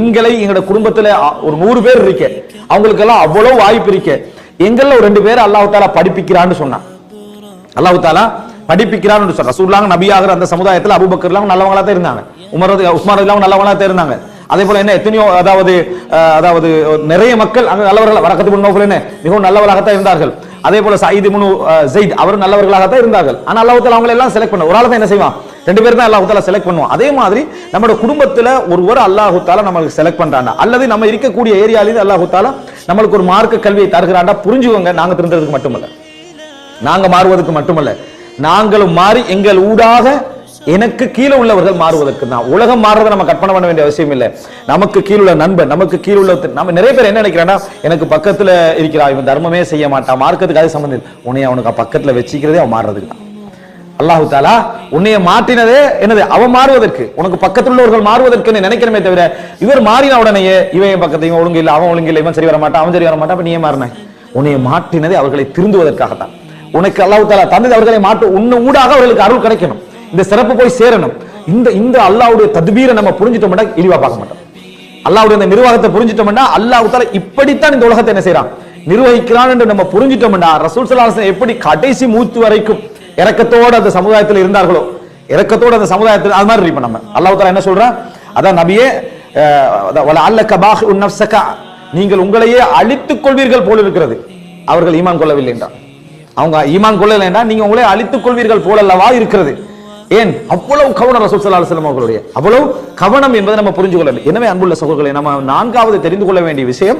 எங்களை எங்களோட குடும்பத்துல ஒரு 100 பேர் இருக்க, அவங்களுக்கு எல்லாம் அவ்வளவு வாய்ப்பு இருக்க, எங்கள்ல ஒரு 2 பேர் அல்லாஹ் தஆலா படிப்பிக்கிறான்னு சொன்னான். அல்லாஹ் தஆலா படிப்பிக்கிறான்னு சொல்ற ரசூலுல்லாஹ் நபியாகிற அந்த சமுதாயத்துல அபூபக்கர்லாம் நல்லவங்களா தான் இருந்தாங்க, உஸ்மான் எல்லாம் நல்லவங்களா தான் இருந்தாங்க. அதே போல என்ன எத்தனையோ அதாவது நிறைய மக்கள் அங்க நல்லவர்கள், வரக்கத்து இப்னு நௌஃபல் என்ன மிகவும் நல்லவர்களாகத்தான் இருந்தார்கள். அதே போல சயீத் இப்னு ஸைத் அவர் நல்லவர்களாகத்தான் இருந்தார்கள். ஆனா அல்லாஹ் தஆலா அவங்களை எல்லாம் செலக்ட் பண்ண ஒரு ஆளை தான் என்ன செய்வான், 2 பேர் தான் அல்லாஹ் தஆலா செலக்ட் பண்ணுவான். அதே மாதிரி நம்மளோட குடும்பத்துல ஒருவர் அல்லாஹ் தஆலா நம்மளுக்கு செலக்ட் பண்றாங்க, அல்லது நம்ம இருக்கக்கூடிய ஏரியால அல்லாஹ் தஆலா நம்மளுக்கு ஒரு மார்க்க கல்வியை தருகிறாண்டா புரிஞ்சுக்கோங்க. நாங்க திருந்ததுக்கு மட்டுமல்ல, நாங்க மாறுவதற்கு மட்டுமல்ல, நாங்களும் மாறி எங்கள் ஊடாக எனக்கு கீழே உள்ளவர்கள் மாறுவதற்கு தான். உலகம் மாறுறதை நம்ம கற்பனை பண்ண வேண்டிய அவசியம் இல்லை. நமக்கு கீழே உள்ள நண்பன், நமக்கு கீழே உள்ள நம்ம நிறைய பேர் என்ன நினைக்கிறான்னா, எனக்கு பக்கத்துல இருக்கிறா இவன் தர்மமே செய்ய மாட்டான், மார்க்கத்துக்கு அது சம்பந்தம் இல்லை. உன்னைய அவனுக்கு பக்கத்துல வச்சுக்கிறதே அவன் மாறுறதுக்கு தான். அல்லாஹ் தஆலா உன்னைய மாற்றினதே என்னது, அவன் மாறுவதற்கு, உனக்கு பக்கத்தில் உள்ளவர்கள் மாறுவதற்கு நினைக்கிறமே தவிர இவர் மாறின உடனேயே இவன் பக்கத்து இவன் ஒழுங்கு இல்லை, அவன் ஒழுங்கு இல்லை, இவன் சரி வர மாட்டான், அவன் சரி வர மாட்டான், நீ ஏன் மாறின? உன்னைய மாற்றினதே அவர்களை திருந்துவதற்காகத்தான். உனக்கு அல்லாஹ் தஆலா தந்தது அவர்களை மாற்ற உன்ன ஊடாக அவர்களுக்கு அருள் கிடைக்கணும், இந்த சிறப்பு போய் சேரணும். இந்த அல்லாஹ்வுடைய தத்பீரை நம்ம புரிஞ்சிட்டோம்னா இழிவா பார்க்க மாட்டோம். அல்லாஹ்வுடைய இந்த நிர்வாகத்தை புரிஞ்சிட்டோம்னா அல்லாஹ் தஆலா இப்படித்தான் இந்த உலகத்தை என்ன செய்றான், நிர்வகிக்கிறான் என்று நம்ம புரிஞ்சிட்டோம்னா ரசூல் ஸல்லல்லாஹு அலைஹி வஸல்லம் எப்படி கடைசி மூச்சு வரைக்கும் இரக்கத்தோடு அந்த சமுதாயத்தில் இருந்தார்களோ, இரக்கத்தோடு அந்த சமுதாயத்தில் அது மாதிரி இருப்போம் நம்ம. அல்லாஹ் தஆலா என்ன சொல்றான், அதான் நபியே வலஅல்லக பாஹிஉன் நஃப்ஸக, நீங்கள் உங்களையே அழித்துக் கொள்வீர்கள் போல இருக்கிறது. அவர்கள் ஈமான் கொள்ளவில்லை என்றார். அவங்க ஈமான் கொள்ளவில்லை என்றால் நீங்க உங்களை அழித்துக் கொள்வீர்கள் போல அல்லவா இருக்கிறது. ஏன் அவ்வளவு கவனம் ரசூல் ஸல்லல்லாஹு அலைஹி வஸல்லம் அவர்களுடைய அவ்வளவு கவனம் என்பதை நம்ம புரிஞ்சு கொள்ள வேண்டும். எனவே அன்புள்ள சகோதரர்களே, நம்ம 4வது தெரிந்து கொள்ள வேண்டிய விஷயம்,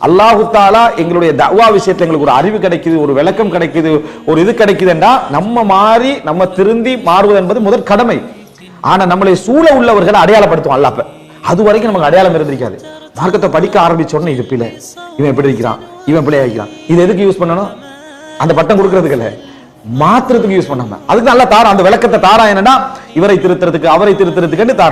அல்லாஹ் தஆலா எங்களுடைய தஅவா விஷயத்துல எங்களுக்கு ஒரு அறிவு கிடைக்குது, ஒரு விளக்கம் கிடைக்குது, ஒரு இது கிடைக்குதுன்னா நம்ம மாறி நம்ம திருந்தி மாறுவது என்பது முதல் கடமை. ஆனா நம்மளை சூழ உள்ளவர்களை அடையாளப்படுத்துவோம் அல்லாஹ். அது வரைக்கும் நமக்கு அடையாளம் இருந்திருக்காது. மார்க்கத்தை படிக்க ஆரம்பிச்சோன்னு இது பிள்ளை, இவன் எப்படி இருக்கிறான், இவன் பிள்ளையா இருக்கிறான், இது எதுக்கு யூஸ் பண்ணணும், அந்த பட்டம் கொடுக்கறதுக்கு இல்ல, மாத்திரத்துக்கு யூஸ் பண்ணாம அதுக்கு நல்லா தாரா, அந்த விளக்கத்தை தாரா என்னன்னா இவரை திருத்துறதுக்கு அவரை திருத்துறதுக்கு தாரா.